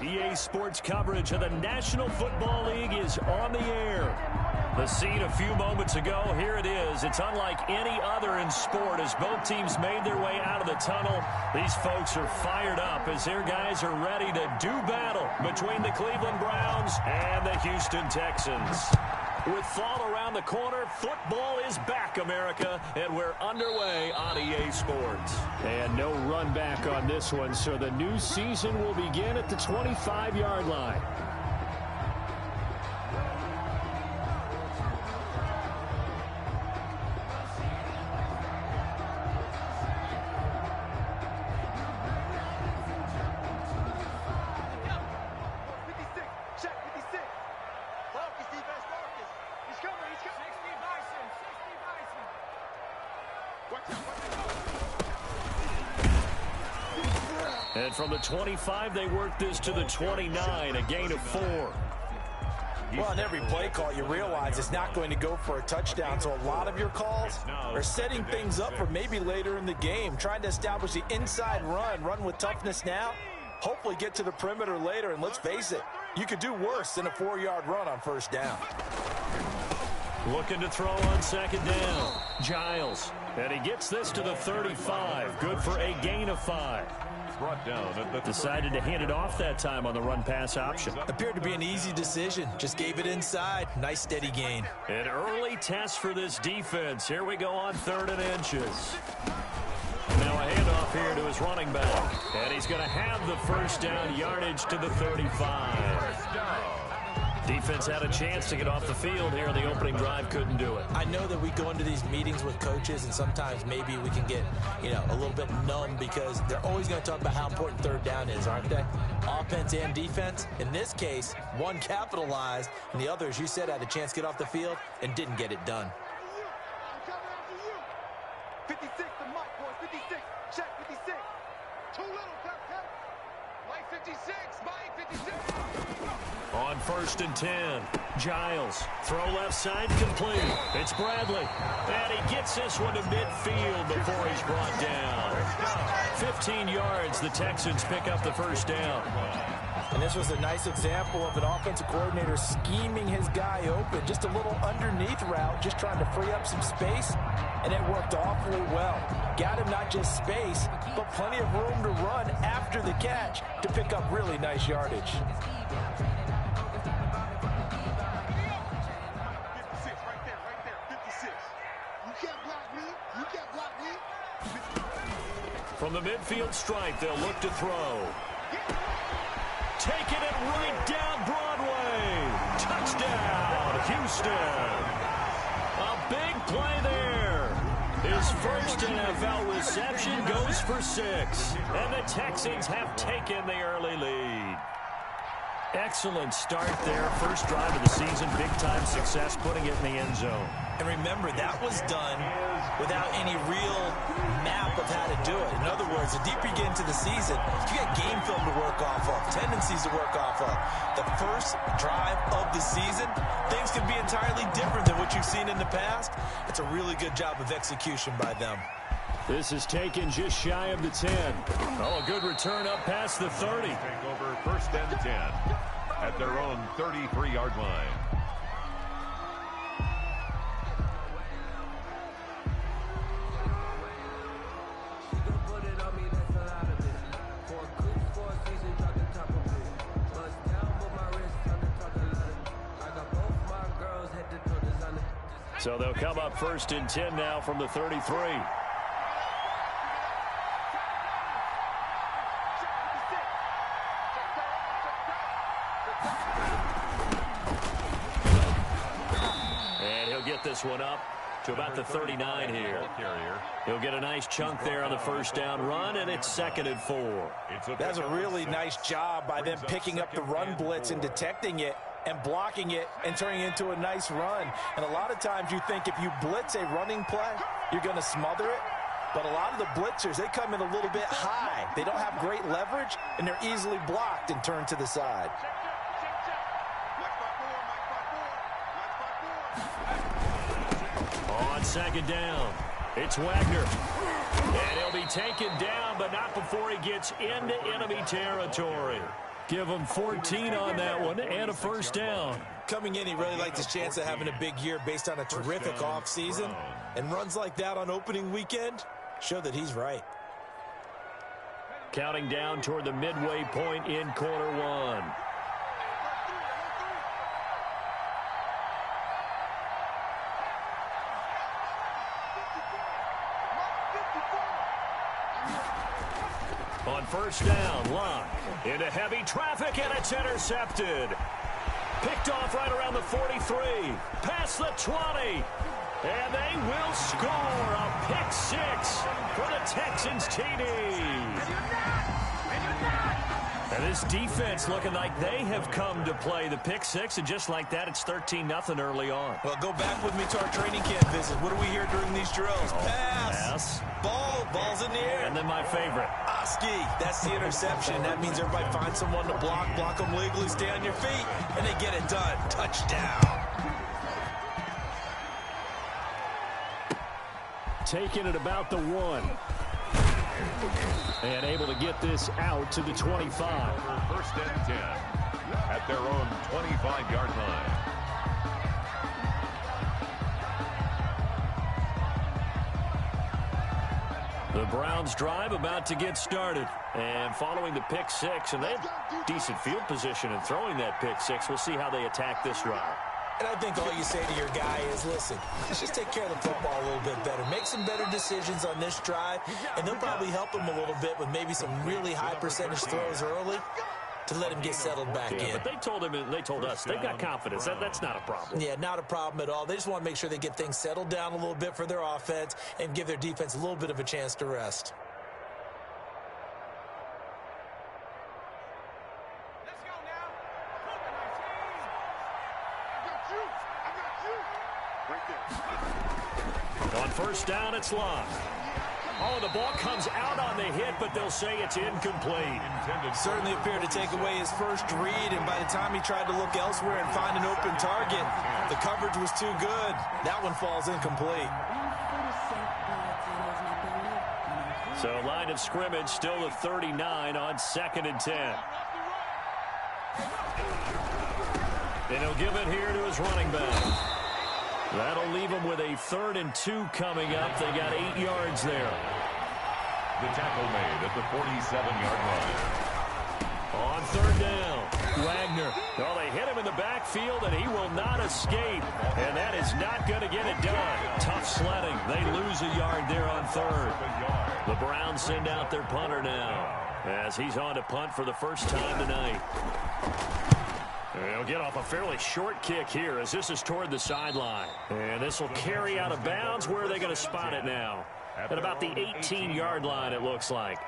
EA Sports coverage of the National Football League is on the air. The scene a few moments ago, here it is. It's unlike any other in sport as both teams made their way out of the tunnel. These folks are fired up as their guys are ready to do battle between the Cleveland Browns and the Houston Texans. With fall around the corner, football is back, America, and we're underway on EA Sports. And no run back on this one, so the new season will begin at the 25-yard line. And from the 25, they work this to the 29, a gain of 4. Well, on every play call, you realize it's not going to go for a touchdown, so a lot of your calls are setting things up for maybe later in the game, trying to establish the inside run with toughness now, hopefully get to the perimeter later, and let's face it, you could do worse than a 4-yard run on first down. Looking to throw on second down. Giles, and he gets this to the 35, good for a gain of 5. Brought down at the decided to hand it off that time on the run-pass option. Appeared to be an easy decision. Just gave it inside. Nice steady gain. An early test for this defense. Here we go on 3rd and inches. Now a handoff here to his running back. And he's going to have the first down, yardage to the 35. Defense had a chance to get off the field here in the opening drive, couldn't do it. I know that we go into these meetings with coaches, and sometimes maybe we can get, a little bit numb because they're always going to talk about how important 3rd down is, aren't they? Offense and defense. In this case, one capitalized, and the other, as you said, had a chance to get off the field and didn't get it done. 56, the mic, boys. 56. Check 56. Too little, tap. Mike 56. Mike 56. On 1st and 10, Giles, throw left side, complete. It's Bradley, and he gets this one to midfield before he's brought down. 15 yards, the Texans pick up the first down. And this was a nice example of an offensive coordinator scheming his guy open. Just a little underneath route, just trying to free up some space, and it worked awfully well. Got him not just space, but plenty of room to run after the catch to pick up really nice yardage. From the midfield stripe, they'll look to throw. Taking it right down Broadway. Touchdown, Houston. A big play there. His first NFL reception goes for 6. And the Texans have taken the early lead. Excellent start there. First drive of the season. Big-time success, putting it in the end zone. And remember, that was done without any real map of how to do it. In other words, the deeper you get into the season, you got game film to work off of, tendencies to work off of. The first drive of the season, things can be entirely different than what you've seen in the past. It's a really good job of execution by them. This is taken just shy of the 10. Oh, a good return up past the 30. Take over 1st and 10 at their own 33-yard line. So they'll come up 1st and 10 now from the 33. And he'll get this one up to about the 39 here. He'll get a nice chunk there on the first down run, and it's 2nd and 4. That's a really nice job by them picking up the run blitz and detecting it and blocking it and turning it into a nice run. And a lot of times you think if you blitz a running play, you're going to smother it. But a lot of the blitzers, they come in a little bit high. They don't have great leverage, and they're easily blocked and turned to the side. On 2nd down, it's Wagner. And he'll be taken down, but not before he gets into enemy territory. Give him 14 on that one and a first down. Coming in, he really liked his chance of having a big year based on a terrific offseason. And runs like that on opening weekend show that he's right. Counting down toward the midway point in quarter one. On first down, Locke into heavy traffic, and it's intercepted. Picked off right around the 43, past the 20, and they will score a pick six for the Texans TD. And this defense looking like they have come to play the pick six, and just like that, it's 13-0 early on. Well, go back with me to our training camp visit. What do we hear during these drills? Pass. Ball's in the air. And then my favorite. Oski, that's the interception. That means everybody finds someone to block them legally, stay on your feet, and they get it done. Touchdown. Taking it about the 1. And able to get this out to the 25. First and 10 at their own 25-yard line. The Browns drive about to get started. And following the pick six, and they have decent field position in throwing that pick six. We'll see how they attack this drive. And I think all you say to your guy is, listen, let's just take care of the football a little bit better. Make some better decisions on this drive, and they'll probably help him a little bit with maybe some really high percentage throws early to let him get settled back in. But they told us they've got confidence. That's not a problem. Yeah, not a problem at all. They just want to make sure they get things settled down a little bit for their offense and give their defense a little bit of a chance to rest. On first down, it's Locke. Oh, the ball comes out on the hit, but they'll say it's incomplete. Certainly appeared to take away his first read, and by the time he tried to look elsewhere and find an open target, the coverage was too good. That one falls incomplete. So line of scrimmage still the 39 on 2nd and 10. And he'll give it here to his running back. That'll leave them with a 3rd and 2 coming up. They got 8 yards there. The tackle made at the 47-yard line. On 3rd down, Wagner. Oh, they hit him in the backfield, and he will not escape. And that is not going to get it done. Tough sledding. They lose a yard there on 3rd. The Browns send out their punter now, as he's on to punt for the first time tonight. He'll get off a fairly short kick here as this is toward the sideline. And this will carry out of bounds. Where are they going to spot it now? At about the 18-yard line, it looks like.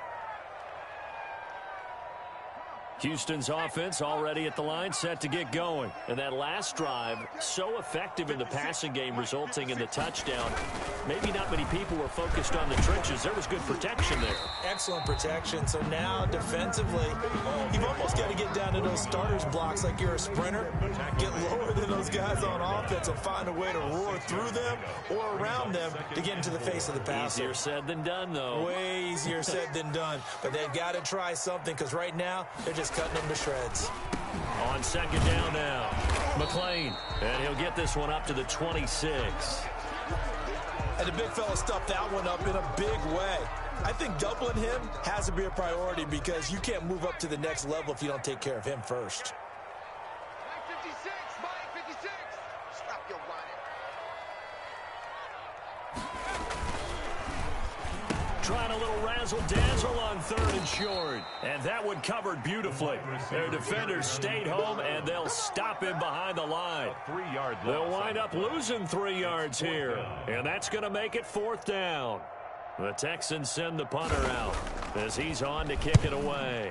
Houston's offense already at the line, set to get going. And that last drive, so effective in the passing game, resulting in the touchdown. Maybe not many people were focused on the trenches. There was good protection there. Excellent protection. So now, defensively, you've almost got to get down to those starters blocks like you're a sprinter. Get lower than those guys on offense and find a way to roar through them or around them to get into the face of the passer. Easier said than done, though. Way easier said than done. But they've got to try something, because right now, they're just cutting them to shreds. On 2nd down now, McLean, and he'll get this one up to the 26. And the big fella stuffed that one up in a big way. I think doubling him has to be a priority, because you can't move up to the next level if you don't take care of him first. Mike 56, Mike 56. Stop your running. Trying a little razzle-dazzle on 3rd and short. And that one covered beautifully. Their defenders stayed home, and they'll stop him behind the line. They'll wind up losing 3 yards here. And that's going to make it 4th down. The Texans send the punter out as he's on to kick it away.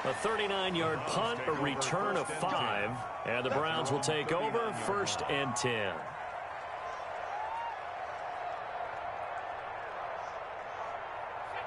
A 39-yard punt, a return of 5, and the Browns will take over 1st and 10.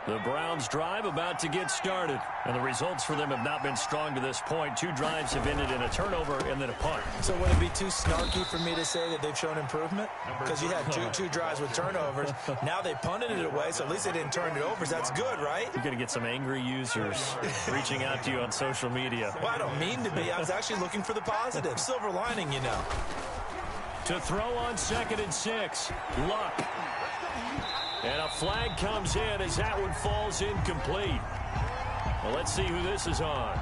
The Browns drive about to get started, and the results for them have not been strong to this point. 2 drives have ended in a turnover and then a punt. So would it be too snarky for me to say that they've shown improvement? Because you had two drives with turnovers. Now they punted it away, so at least they didn't turn it over. So that's good, right? You're going to get some angry users reaching out to you on social media. Well, I don't mean to be. I was actually looking for the positive. Silver lining, you know. To throw on 2nd and 6. Luck. And a flag comes in as that one falls incomplete. Well, let's see who this is on.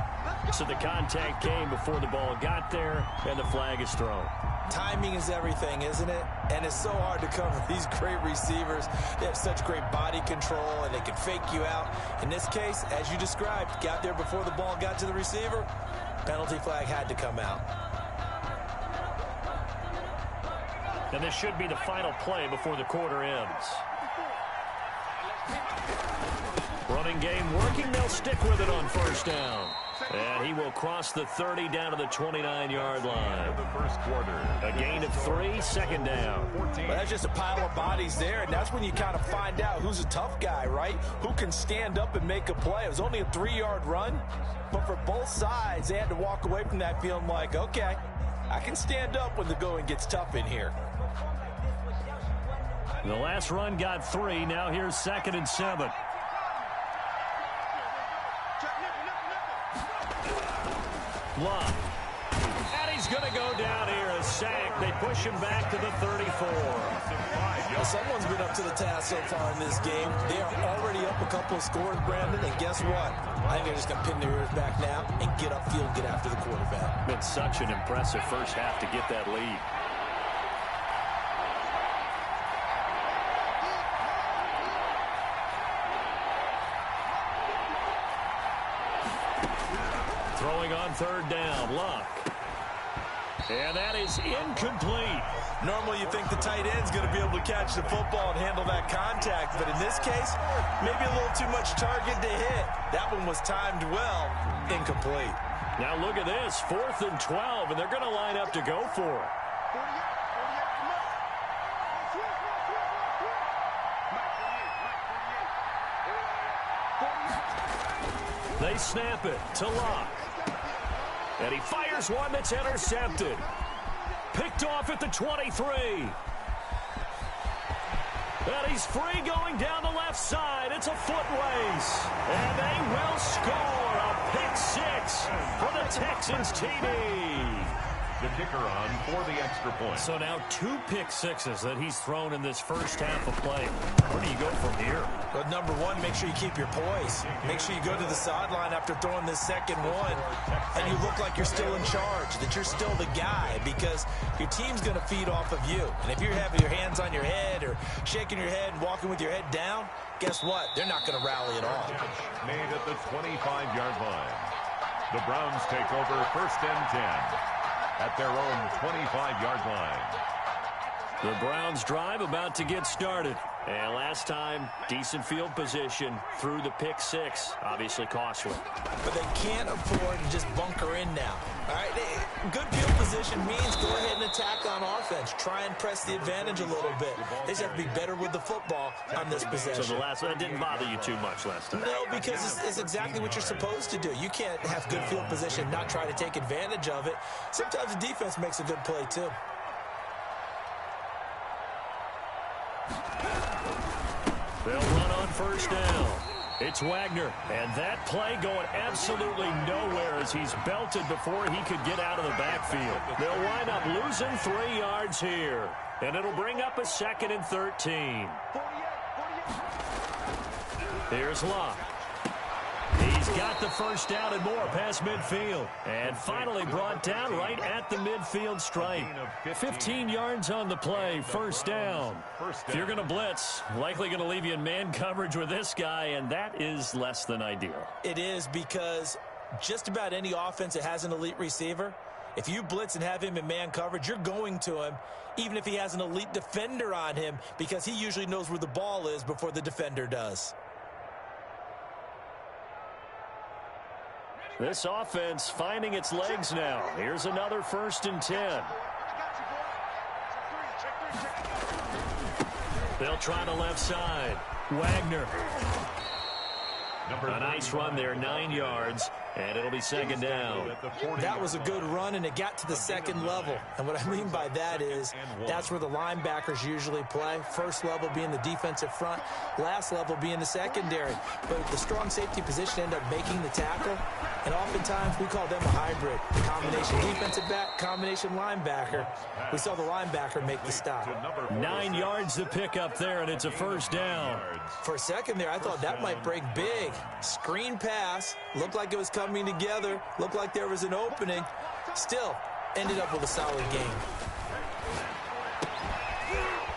So the contact came before the ball got there, and the flag is thrown. Timing is everything, isn't it? And it's so hard to cover these great receivers. They have such great body control, and they can fake you out. In this case, as you described, got there before the ball got to the receiver. Penalty flag had to come out. And this should be the final play before the quarter ends. Running game working. They'll stick with it on 1st down. And he will cross the 30 down to the 29-yard line. The first quarter. A gain of 3, 2nd down. Well, that's just a pile of bodies there, and that's when you kind of find out who's a tough guy, right? Who can stand up and make a play. It was only a 3-yard run, but for both sides, they had to walk away from that feeling like, okay, I can stand up when the going gets tough in here. The last run got 3. Now here's 2nd and 7. Luck. And he's going to go down here. A sack. They push him back to the 34. Well, someone's been up to the task so far in this game. They are already up a couple of scores, Brandon, and guess what? I think they're just going to pin their ears back now and get upfield and get after the quarterback. Been such an impressive first half to get that lead. Throwing on 3rd down, Luck. And that is incomplete. Normally you think the tight end's going to be able to catch the football and handle that contact, but in this case, maybe a little too much target to hit. That one was timed well, incomplete. Now look at this, 4th and 12, and they're going to line up to go for it. They snap it to Luck. And he fires one that's intercepted. Picked off at the 23. And he's free going down the left side. It's a foot race. And they will score a pick 6 for the Texans TD. The kicker on for the extra point. So now 2 pick 6s that he's thrown in this first half of play. Where do you go from here? But number one, make sure you keep your poise. Make sure you go to the sideline after throwing this second one, and you look like you're still in charge, that you're still the guy, because your team's going to feed off of you. And if you're having your hands on your head or shaking your head and walking with your head down, guess what? They're not going to rally at all. Made at the 25-yard line. The Browns take over 1st and 10 at their own 25-yard line. The Browns drive about to get started. And last time, decent field position through the pick 6. Obviously costly. But they can't afford to just bunker in now. All right, good field position means go ahead and attack on offense. Try and press the advantage a little bit. They just have to be better with the football on this possession. So the last one didn't bother you too much last time? No, because it's exactly what you're supposed to do. You can't have good field position and not try to take advantage of it. Sometimes the defense makes a good play, too. They'll run on 1st down. It's Wagner, and that play going absolutely nowhere as he's belted before he could get out of the backfield. They'll wind up losing 3 yards here, and it'll bring up a 2nd and 13. Here's Luck. He's got the 1st down and more past midfield. And finally brought down right at the midfield stripe. 15 yards on the play, 1st down. If you're going to blitz, likely going to leave you in man coverage with this guy, and that is less than ideal. It is, because just about any offense that has an elite receiver, if you blitz and have him in man coverage, you're going to him, even if he has an elite defender on him, because he usually knows where the ball is before the defender does. This offense finding its legs now. Here's another 1st and 10. They'll try the left side. Wagner. A nice run there, 9 yards, and it'll be second down. That was a good run, and it got to the second level. And what I mean by that is that's where the linebackers usually play. First level being the defensive front, last level being the secondary. But the strong safety position ended up making the tackle, and oftentimes we call them a hybrid. Combination defensive back, combination linebacker. We saw the linebacker make the stop. 9 yards to pick up there, and it's a first down. For a second there, I thought that might break big. Screen pass, looked like it was coming together, looked like there was an opening. Still, ended up with a solid game.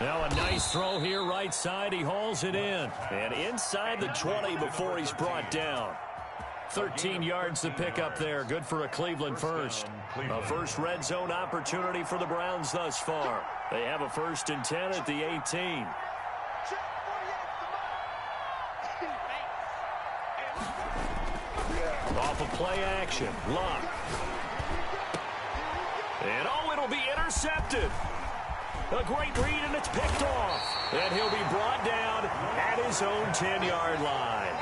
Now a nice throw here, right side. He hauls it in. And inside the 20 before he's brought down. 13 yards to pick up there. Good for a Cleveland first. A first red zone opportunity for the Browns thus far. They have a 1st and 10 at the 18. Off of play action. Luck. And it'll be intercepted. A great read, and it's picked off. And he'll be brought down at his own 10-yard line.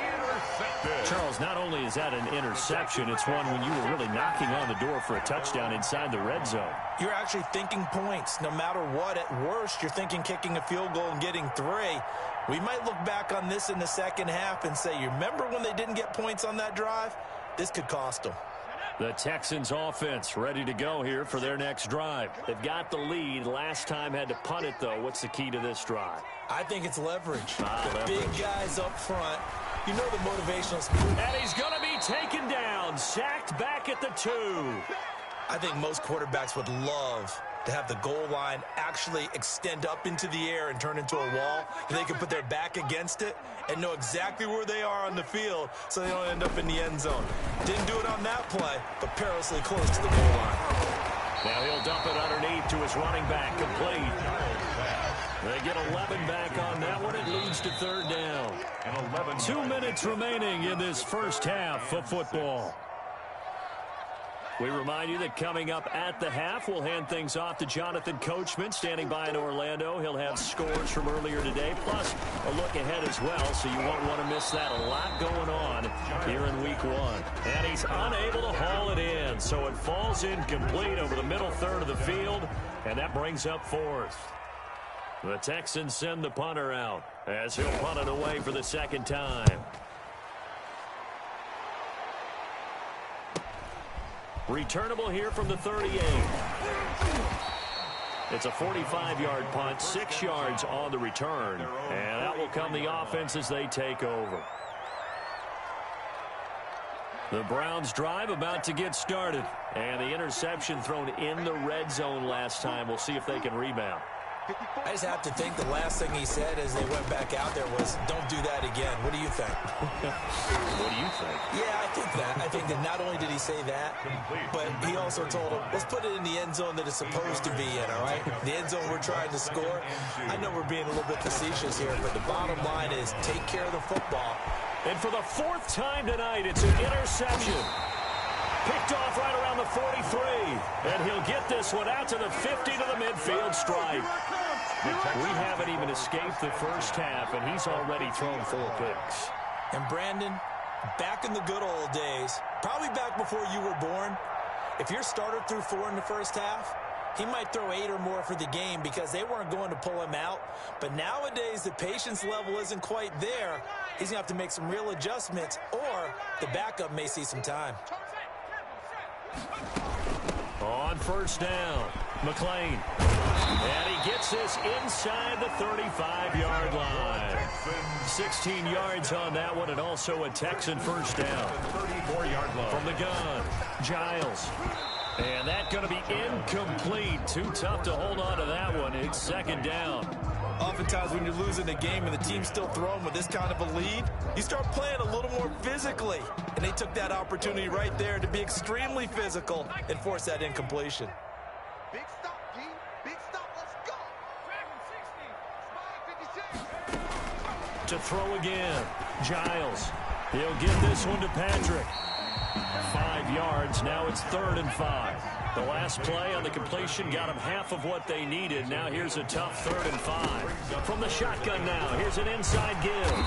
Charles, not only is that an interception, it's one when you were really knocking on the door for a touchdown inside the red zone. You're actually thinking points. No matter what, at worst, you're thinking kicking a field goal and getting 3. We might look back on this in the second half and say, you remember when they didn't get points on that drive? This could cost them. The Texans offense ready to go here for their next drive. They've got the lead. Last time had to punt it, though. What's the key to this drive? I think it's leverage. Leverage. Big guys up front. You know the motivational. And he's going to be taken down. Sacked back at the 2. I think most quarterbacks would love to have the goal line actually extend up into the air and turn into a wall, and they can put their back against it and know exactly where they are on the field so they don't end up in the end zone. Didn't do it on that play, but perilously close to the goal line. Now he'll dump it underneath to his running back, complete. They get 11 back on that one. It leads to 3rd down. 2 minutes remaining in this first half of football. We remind you that coming up at the half, we'll hand things off to Jonathan Coachman, standing by in Orlando. He'll have scores from earlier today, plus a look ahead as well, so you won't want to miss that. A lot going on here in week 1. And he's unable to haul it in, so it falls incomplete over the middle third of the field, and that brings up 4th. The Texans send the punter out as he'll punt it away for the 2nd time. Returnable here from the 38. It's a 45-yard punt, 6 yards on the return. And out will come the offense as they take over. The Browns drive about to get started. And the interception thrown in the red zone last time. We'll see if they can rebound. I just have to think the last thing he said as they went back out there was, don't do that again. What do you think? What do you think? Yeah, I think that. I think that not only did he say that, but he also told him, let's put it in the end zone that it's supposed to be in, all right? The end zone we're trying to score. I know we're being a little bit facetious here, but the bottom line is take care of the football. And for the 4th time tonight, it's an interception. Picked off right around the 43. And he'll get this one out to the 50 to the midfield stripe. We haven't even escaped the first half, and he's already thrown 4 picks. And Brandon, back in the good old days, probably back before you were born, if your starter threw 4 in the first half, he might throw 8 or more for the game because they weren't going to pull him out. But nowadays, the patience level isn't quite there. He's going to have to make some real adjustments, or the backup may see some time. On 1st down, McLean. And he gets this inside the 35-yard line. 16 yards on that one, and also a Texan 1st down. 34-yard line. From the gun, Giles. And that's going to be incomplete. Too tough to hold on to that one. It's 2nd down. Oftentimes when you're losing a game and the team's still throwing with this kind of a lead, you start playing a little more physically. And they took that opportunity right there to be extremely physical and force that incompletion. Big stop, D. Big stop. Let's go. 56. To throw again, Giles. He'll get this one to Patrick. 5 yards. Now it's 3rd and 5. The last play on the completion got them half of what they needed. Now here's a tough 3rd and 5. From the shotgun now, here's an inside give.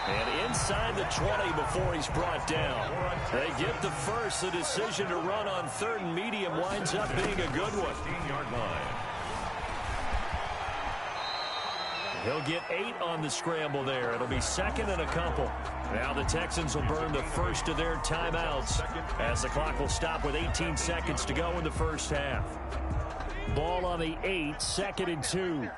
And inside the 20 before he's brought down. They get the first. The decision to run on 3rd and medium winds up being a good one. 15-yard line. He'll get 8 on the scramble there. It'll be 2nd and a couple. Now the Texans will burn the first of their timeouts as the clock will stop with 18 seconds to go in the first half. Ball on the 8, 2nd and 2.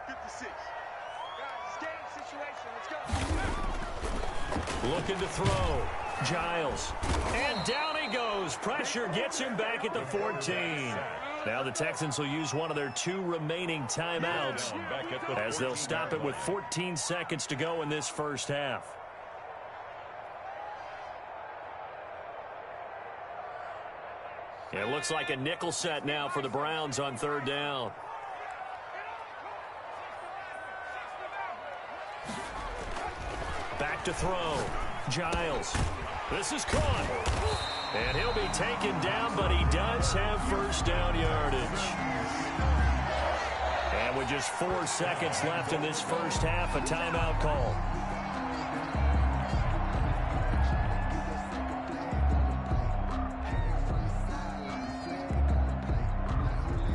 Looking to throw. Giles. And down he goes. Pressure gets him back at the 14. Now the Texans will use one of their 2 remaining timeouts as they'll stop it with 14 seconds to go in this first half. It looks like a nickel set now for the Browns on 3rd down. Back to throw. Giles. This is caught. And he'll be taken down, but he does have first down yardage. And with just 4 seconds left in this first half, a timeout call.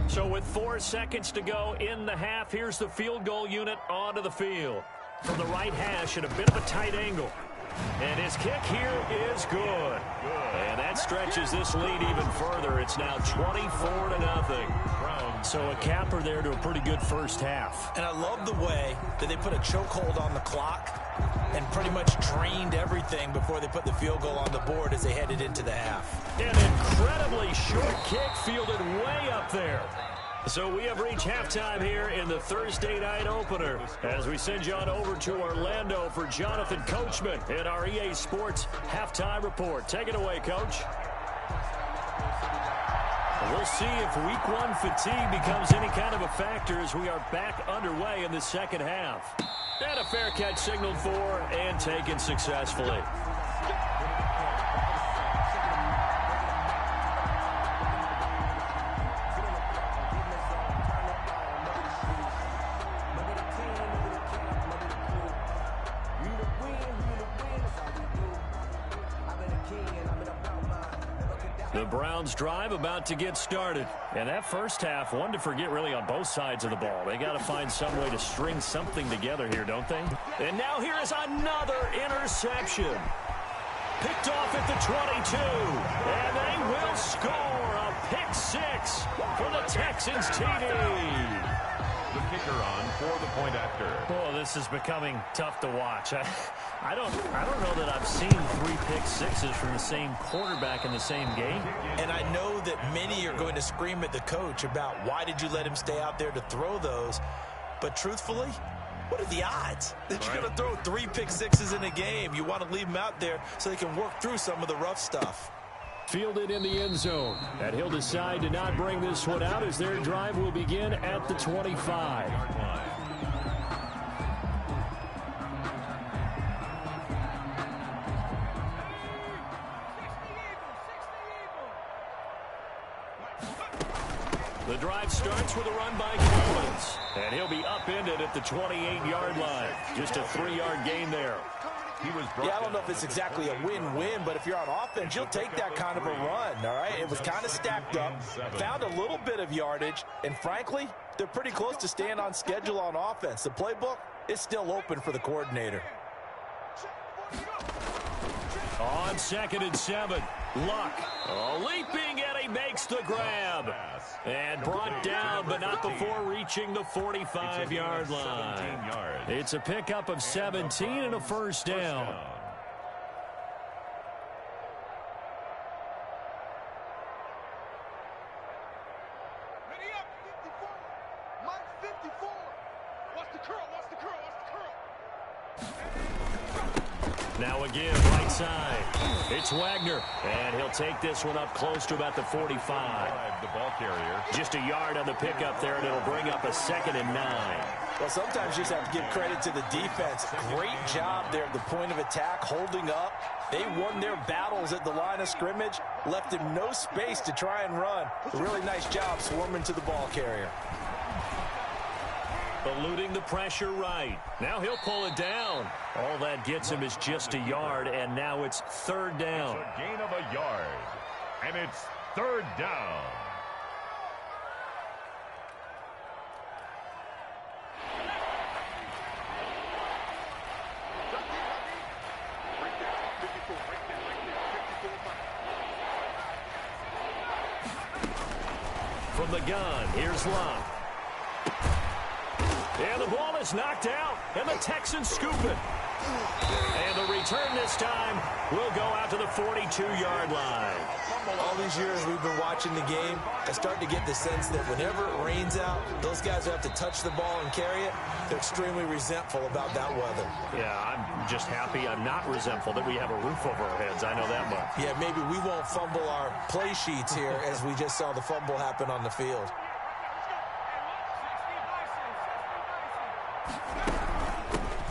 So with 4 seconds to go in the half, here's the field goal unit onto the field. From the right hash at a bit of a tight angle. And his kick here is good. And that stretches this lead even further. It's now 24-0. So a capper there to a pretty good first half. And I love the way that they put a chokehold on the clock and pretty much drained everything before they put the field goal on the board as they headed into the half. An incredibly short kick fielded way up there. So we have reached halftime here in the Thursday night opener as we send you on over to Orlando for Jonathan Coachman in our EA Sports Halftime Report. Take it away, Coach. We'll see if Week 1 fatigue becomes any kind of a factor as we are back underway in the second half. And a fair catch signaled for and taken successfully. The Browns drive about to get started. And that first half, one to forget really on both sides of the ball. They got to find some way to string something together here, don't they? And now here is another interception. Picked off at the 22. And they will score a pick 6 for the Texans TD. The kicker on for the point after. Oh, this is becoming tough to watch. I don't know that I've seen 3 pick sixes from the same quarterback in the same game. And I know that many are going to scream at the coach about why did you let him stay out there to throw those. But truthfully, what are the odds that you're going to throw 3 pick sixes in a game? You want to leave them out there so they can work through some of the rough stuff. Fielded in the end zone. And he'll decide to not bring this one out as their drive will begin at the 25. The drive starts with a run by Collins. And he'll be upended at the 28-yard line. Just a 3-yard gain there. Yeah, I don't know if it's exactly a win-win, but if you're on offense, you'll take that kind of a run, all right? It was kind of stacked up, found a little bit of yardage, and frankly, they're pretty close to staying on schedule on offense. The playbook is still open for the coordinator. On 2nd and 7, Luck leaping, and he makes the grab. And brought down, but not before reaching the 45-yard line. It's a pickup of 17 and a first down. Ready up, 54. Mike 54. Watch the curl, watch the curl, watch the curl. Now again, right side. It's Wagner, and he'll take this one up close to about the 45. The ball carrier. Just a yard on the pickup there, and it'll bring up a 2nd and 9. Well, sometimes you just have to give credit to the defense. Great job there at the point of attack, holding up. They won their battles at the line of scrimmage, left him no space to try and run. A really nice job swarming to the ball carrier. Eluding the pressure right. Now he'll pull it down. All that gets him is just a yard, and now it's third down. It's a gain of a yard, and it's third down. From the gun, here's Locke. And the ball is knocked out, and the Texans scoop it. And the return this time will go out to the 42-yard line. All these years we've been watching the game, I start to get the sense that whenever it rains out, those guys who have to touch the ball and carry it, they're extremely resentful about that weather. Yeah, I'm just happy I'm not resentful that we have a roof over our heads. I know that much. Yeah, maybe we won't fumble our play sheets here as we just saw the fumble happen on the field.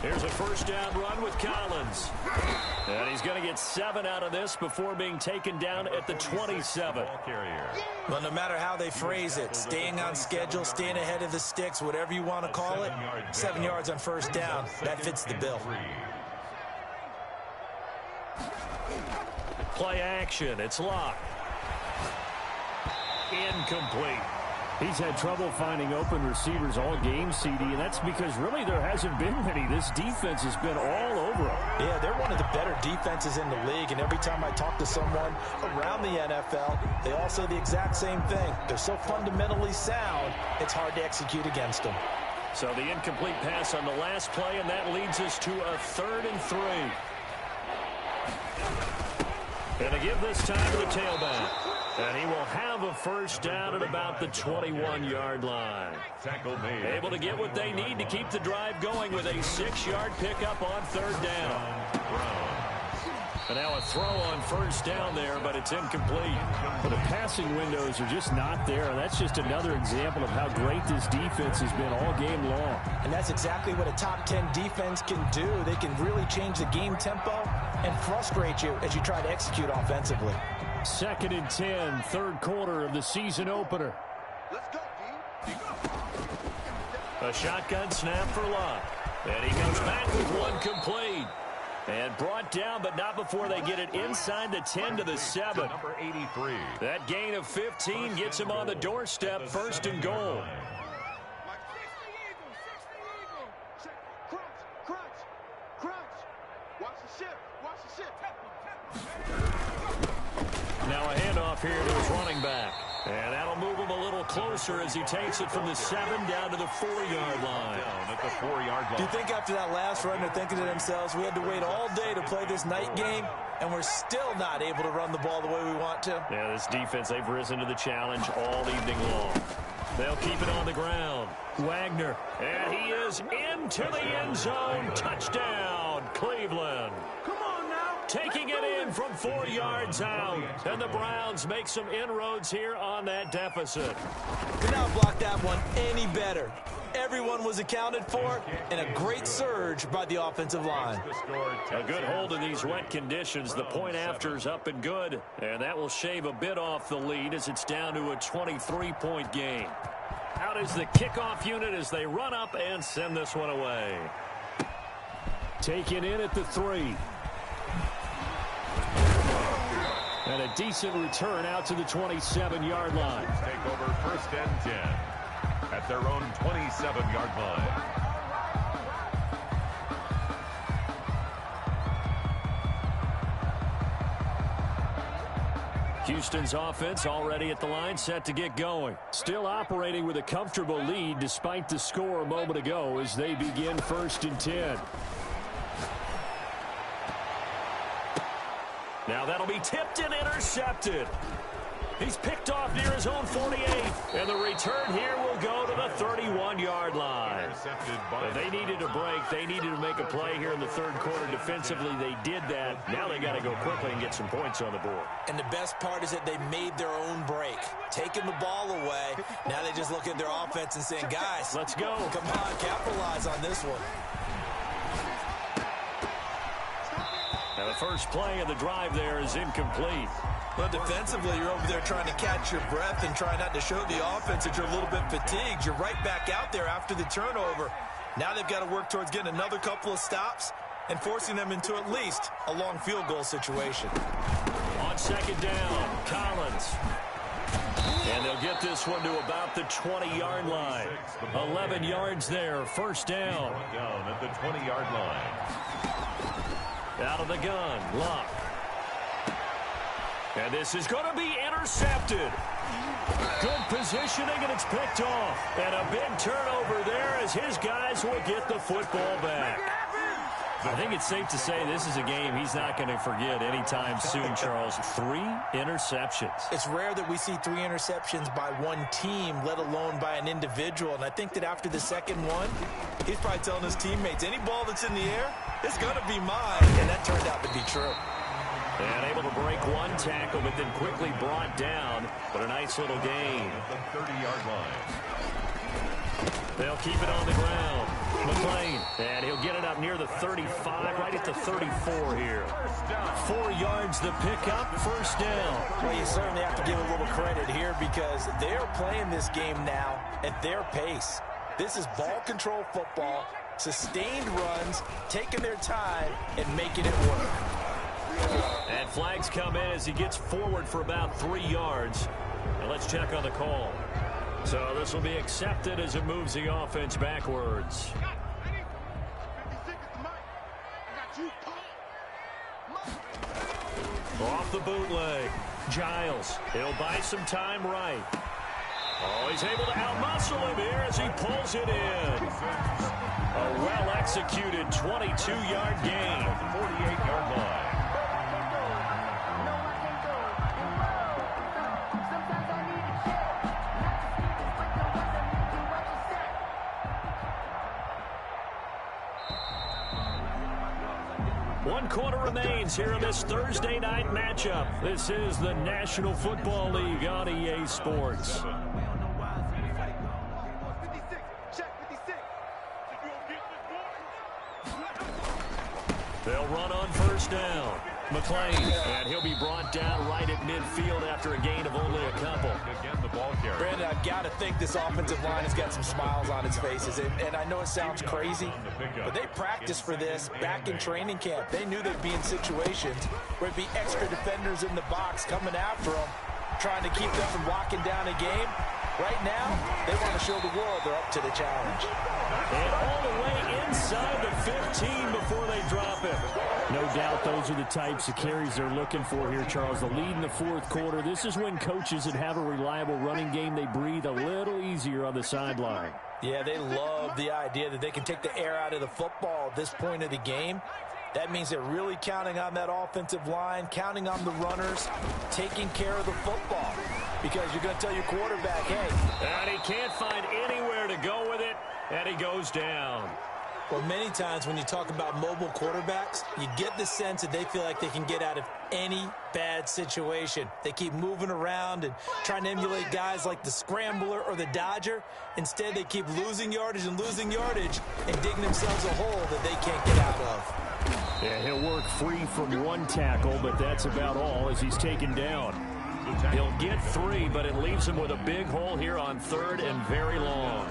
Here's a first down run with Collins. And he's going to get 7 out of this before being taken down at the 27. Well, no matter how they phrase it, staying on schedule, staying ahead of the sticks, whatever you want to call it, 7 yards on first down, that fits the bill. Play action. It's Locke. Incomplete. He's had trouble finding open receivers all game, CD, and that's because really there hasn't been many. This defense has been all over him. Yeah, they're one of the better defenses in the league, and every time I talk to someone around the NFL, they all say the exact same thing. They're so fundamentally sound, it's hard to execute against them. So the incomplete pass on the last play, and that leads us to a 3rd and 3. Going to give this time to the tailback. And he will have a first down at about the 21-yard line. Able to get what they need to keep the drive going with a 6-yard pickup on 3rd down. And now a throw on first down there, but it's incomplete. But the passing windows are just not there, and that's just another example of how great this defense has been all game long. And that's exactly what a top 10 defense can do. They can really change the game tempo and frustrate you as you try to execute offensively. 2nd and 10, 3rd quarter of the season opener. Let's go, D. A shotgun snap for Locke. And he comes back with one complete. And brought down, but not before they get it inside the 10 to the 7. Number 83. That gain of 15 gets him on the doorstep, 1st and goal. Now a handoff here to his running back. And that'll move him a little closer as he takes it from the 7 down to the 4-yard line. Down at the 4-yard line. Do you think after that last run they're thinking to themselves, we had to wait all day to play this night game, and we're still not able to run the ball the way we want to? Yeah, this defense, they've risen to the challenge all evening long. They'll keep it on the ground. Wagner, and he is into the end zone. Touchdown, Cleveland. Taking it in from 4 yards out. And the Browns make some inroads here on that deficit. Could not block that one any better. Everyone was accounted for, and a great surge by the offensive line. A good hold in these wet conditions. The point after's up and good. And that will shave a bit off the lead as it's down to a 23-point game. Out is the kickoff unit as they run up and send this one away. Taken in at the 3. And a decent return out to the 27-yard line. Take over 1st and 10 at their own 27-yard line. Houston's offense already at the line, set to get going. Still operating with a comfortable lead despite the score a moment ago as they begin 1st and 10. Now that'll be tipped and intercepted. He's picked off near his own 48. And the return here will go to the 31-yard line. If they needed a break, they needed to make a play here in the 3rd quarter. Defensively, they did that. Now they got to go quickly and get some points on the board. And the best part is that they made their own break. Taking the ball away. Now they just look at their offense and saying, guys, let's go. Come on, capitalize on this one. Now the first play of the drive there is incomplete. Well, defensively, you're over there trying to catch your breath and try not to show the offense that you're a little bit fatigued. You're right back out there after the turnover. Now they've got to work towards getting another couple of stops and forcing them into at least a long field goal situation. On second down, Collins. And they'll get this one to about the 20-yard line. 11 yards there, first down. Down at the 20-yard line. Out of the gun, Luck. And this is going to be intercepted. Good positioning, and it's picked off. And a big turnover there as his guys will get the football back. I think it's safe to say this is a game he's not going to forget anytime soon, Charles. 3 interceptions. It's rare that we see 3 interceptions by one team, let alone by an individual. And I think that after the second one, he's probably telling his teammates, any ball that's in the air, it's going to be mine. And that turned out to be true. And able to break one tackle, but then quickly brought down. But a nice little gain. The 30-yard line. They'll keep it on the ground. McLean, and he'll get it up near the 35, right at the 34 here. 4 yards the pickup, first down. Well, you certainly have to give a little credit here because they're playing this game now at their pace. This is ball control football, sustained runs, taking their time, and making it work. And flags come in as he gets forward for about 3 yards. And let's check on the call. So this will be accepted as it moves the offense backwards. Off the bootleg. Giles. He'll buy some time right. Oh, he's able to outmuscle him here as he pulls it in. A well-executed 22-yard gain. 48-yard line. One quarter remains here in this Thursday night matchup. This is the National Football League on EA Sports. They'll run on first down. McLean, and he'll be brought down right at midfield after a gain of only a couple. Again, the ball carrier. Brandon, I've got to think this offensive line has got some smiles on its faces. And I know it sounds crazy, but they practiced for this back in training camp. They knew they'd be in situations where it'd be extra defenders in the box coming after them, trying to keep them from locking down a game. Right now, they want to show the world they're up to the challenge. And all the way inside the 15 before they drop it. No doubt those are the types of carries they're looking for here, Charles. The lead in the fourth quarter. This is when coaches that have a reliable running game, they breathe a little easier on the sideline. Yeah, they love the idea that they can take the air out of the football at this point of the game. That means they're really counting on that offensive line, counting on the runners, taking care of the football. Because you're going to tell your quarterback, hey. And he can't find anywhere to go with it, and he goes down. Well, many times when you talk about mobile quarterbacks, you get the sense that they feel like they can get out of any bad situation. They keep moving around and trying to emulate guys like the scrambler or the dodger. Instead, they keep losing yardage and digging themselves a hole that they can't get out of. Yeah, he'll work free from one tackle, but that's about all as he's taken down. He'll get 3, but it leaves him with a big hole here on third and very long.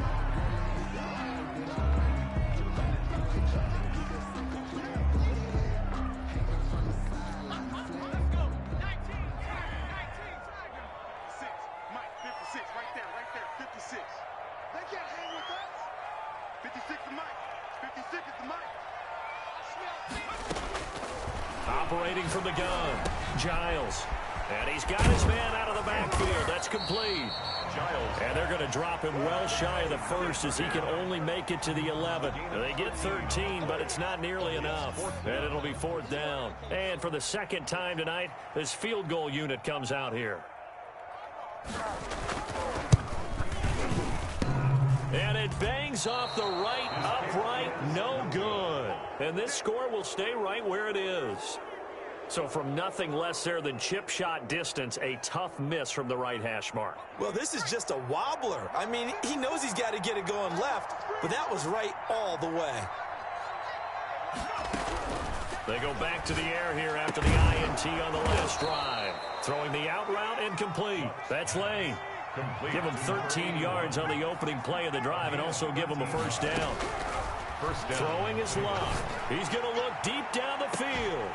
Operating from the gun, Giles. And he's got his man out of the backfield. That's complete. Giles. And they're going to drop him well shy of the first as he can only make it to the 11. They get 13, but it's not nearly enough. And it'll be fourth down. And for the second time tonight, this field goal unit comes out here. And it bangs off the right upright, no good. And this score will stay right where it is. So from nothing less there than chip shot distance, a tough miss from the right hash mark. Well, this is just a wobbler. I mean, he knows he's got to get it going left, but that was right all the way. They go back to the air here after the INT on the last drive. Throwing the out route incomplete. That's Lane. Complete. Give him 13 yards on the opening play of the drive and also give him a first down. First down. Throwing is Locke. He's going to look deep down the field.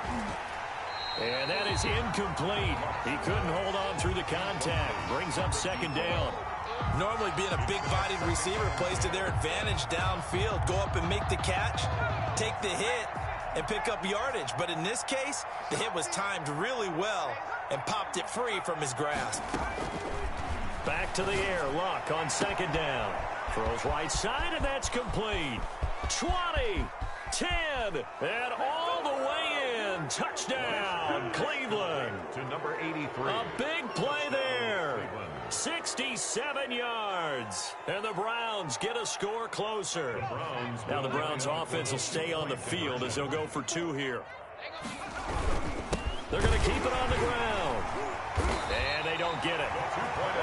And that is incomplete. He couldn't hold on through the contact. Brings up second down. Normally being a big-bodied receiver plays to their advantage downfield. Go up and make the catch, take the hit, and pick up yardage. But in this case, the hit was timed really well and popped it free from his grasp. Back to the air. Luck on second down. Throws right side, and that's complete. 20, 10, and all the way in. Touchdown, Cleveland. To number 83. A big play there. 67 yards. And the Browns get a score closer. Now the Browns offense will stay on the field as they'll go for 2 here. They're going to keep it on the ground. And they don't get it.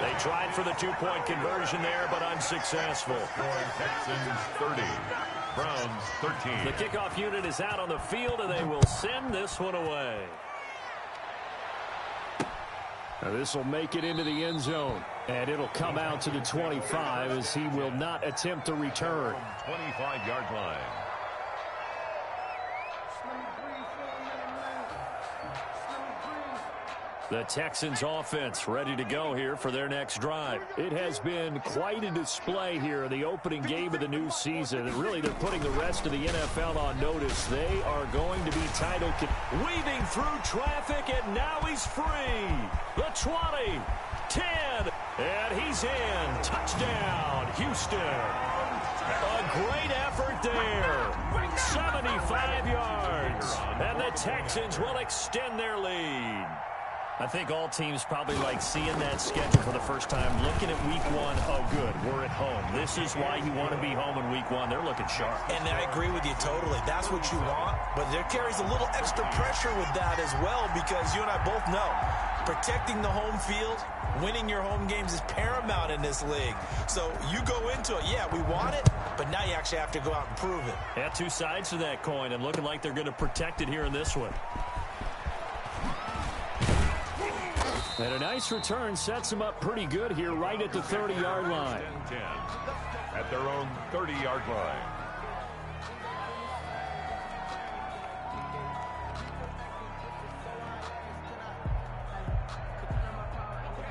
They tried for the 2-point conversion there, but unsuccessful. Texans 30. Browns 13. The kickoff unit is out on the field, and they will send this one away. Now this will make it into the end zone, and it'll come out to the 25 as he will not attempt to return. 25-yard line. The Texans offense ready to go here for their next drive. It has been quite a display here in the opening game of the new season. And really, they're putting the rest of the NFL on notice. They are going to be title weaving through traffic, and now he's free. The 20, 10, and he's in. Touchdown, Houston. A great effort there. 75 yards. And the Texans will extend their lead. I think all teams probably like seeing that schedule for the first time, looking at week 1. Oh, good, we're at home. This is why you want to be home in week 1. They're looking sharp. And I agree with you totally. That's what you want, but there carries a little extra pressure with that as well, because you and I both know protecting the home field, winning your home games is paramount in this league. So you go into it, yeah, we want it, but now you actually have to go out and prove it. Yeah, 2 sides to that coin, and looking like they're going to protect it here in this one. And a nice return sets them up pretty good here right at the 30-yard line. 10 at their own 30-yard line.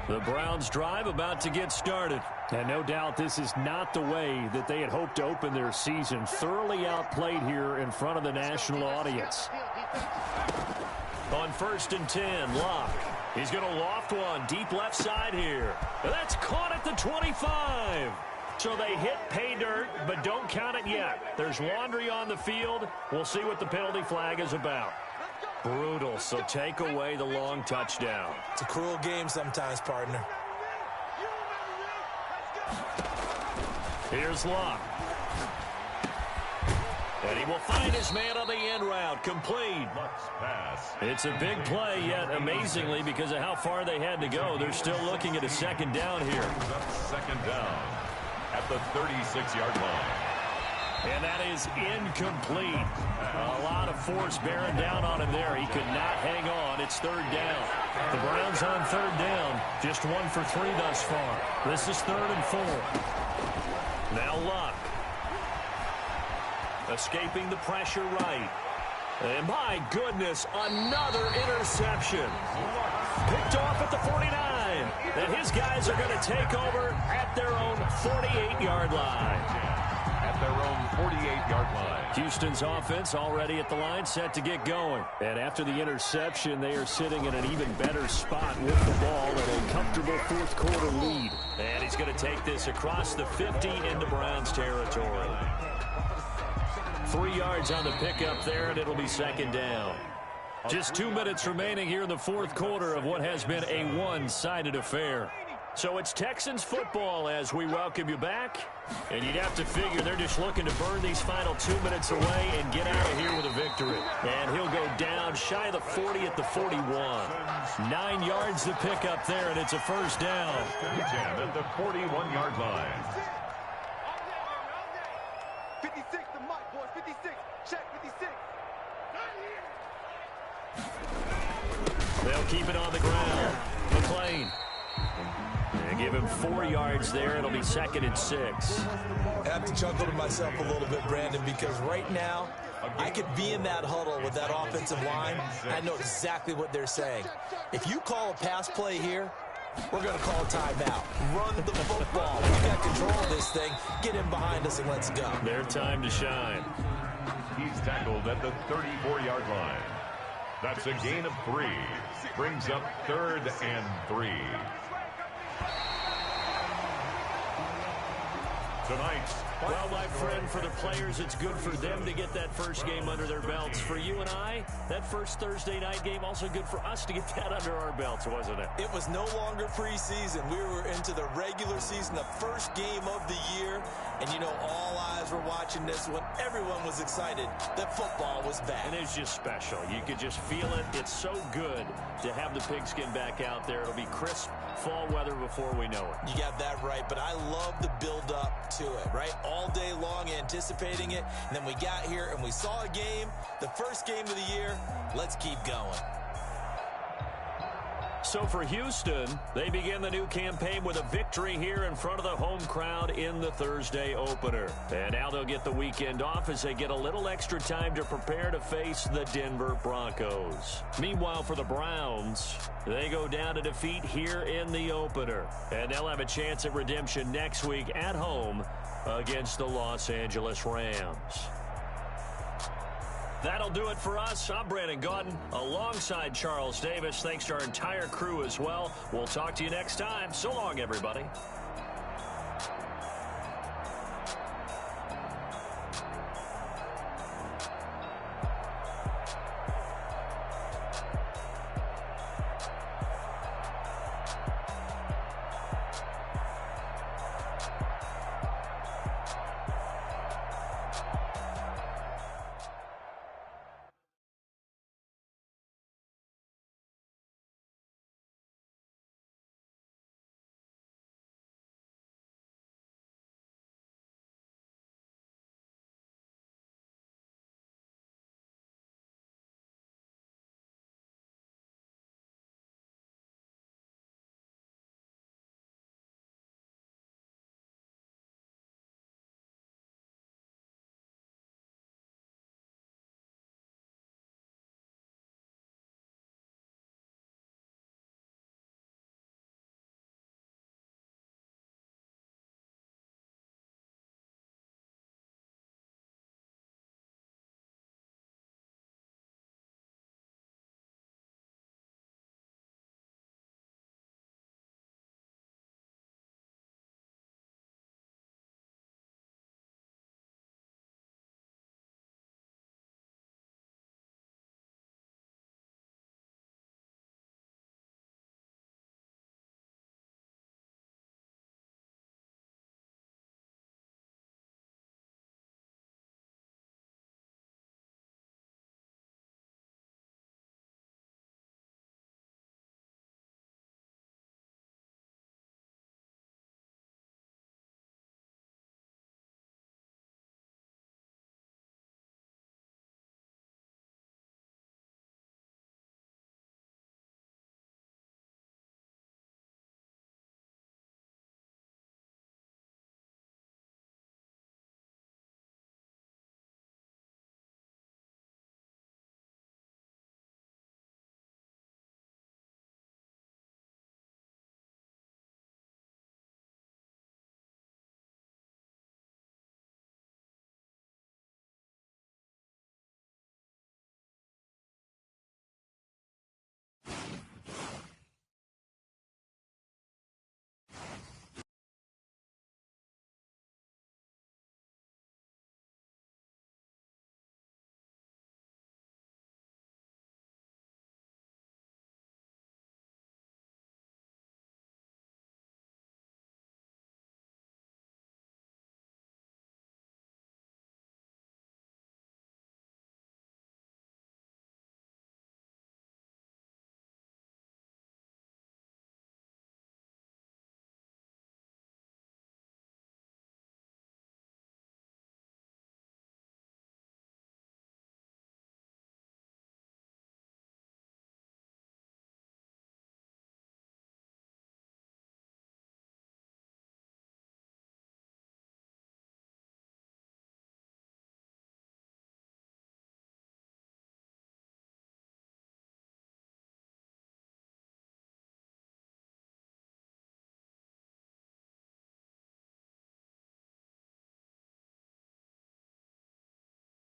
The Browns drive about to get started. And no doubt this is not the way that they had hoped to open their season. Thoroughly outplayed here in front of the national audience. On 1st and 10, Locke. He's going to loft one deep left side here. That's caught at the 25. So they hit pay dirt, but don't count it yet. There's laundry on the field. We'll see what the penalty flag is about. Brutal, so take away the long touchdown. It's a cruel game sometimes, partner. Here's Locke. And he will find his man on the end route. Complete. Pass. It's a big play, yet amazingly, because of how far they had to go, they're still looking at a second down here. Second down at the 36-yard line. And that is incomplete. A lot of force bearing down on him there. He could not hang on. It's 3rd down. The Browns on 3rd down. Just 1 for 3 thus far. This is 3rd and 4. Now Luck. Escaping the pressure right. And my goodness, another interception. Picked off at the 49. And his guys are going to take over at their own 48-yard line. At their own 48-yard line. Houston's offense already at the line, set to get going. And after the interception, they are sitting in an even better spot with the ball at a comfortable 4th quarter lead. And he's going to take this across the 50 into Browns territory. 3 yards on the pickup there, and it'll be 2nd down. Just 2 minutes remaining here in the 4th quarter of what has been a one-sided affair. So it's Texans football as we welcome you back. And you'd have to figure they're just looking to burn these final 2 minutes away and get out of here with a victory. And he'll go down shy of the 40 at the 41. 9 yards to pick up there, and it's a 1st down. At the 41-yard line. 56, the mic, boys. 56. Check 56. They'll keep it on the ground. McLean. They give him 4 yards there. It'll be 2nd and 6. I have to chuckle to myself a little bit, Brandon, because right now I could be in that huddle with that offensive line. I know exactly what they're saying. If you call a pass play here, we're going to call a timeout. Run the football. We've got control of this thing. Get him behind us and let's go. Their time to shine. He's tackled at the 34-yard line. That's a gain of 3. Brings up 3rd and 3. Tonight's well, my friend, for the players, it's good for them to get that first game under their belts. For you and I, that first Thursday night game, also good for us to get that under our belts, wasn't it? It was no longer preseason. We were into the regular season, the first game of the year. And, you know, all eyes were watching this when everyone was excited that football was back. And it's just special. You could just feel it. It's so good to have the pigskin back out there. It'll be crisp fall weather before we know it. You got that right, but I love the build-up to it, right? All day long anticipating it, and then we got here and we saw a game, the first game of the year. Let's keep going. So for Houston, they begin the new campaign with a victory here in front of the home crowd in the Thursday opener. And now they'll get the weekend off as they get a little extra time to prepare to face the Denver Broncos. Meanwhile, for the Browns, they go down to defeat here in the opener. And they'll have a chance at redemption next week at home against the Los Angeles Rams. That'll do it for us. I'm Brandon Gaudin alongside Charles Davis. Thanks to our entire crew as well. We'll talk to you next time. So long, everybody.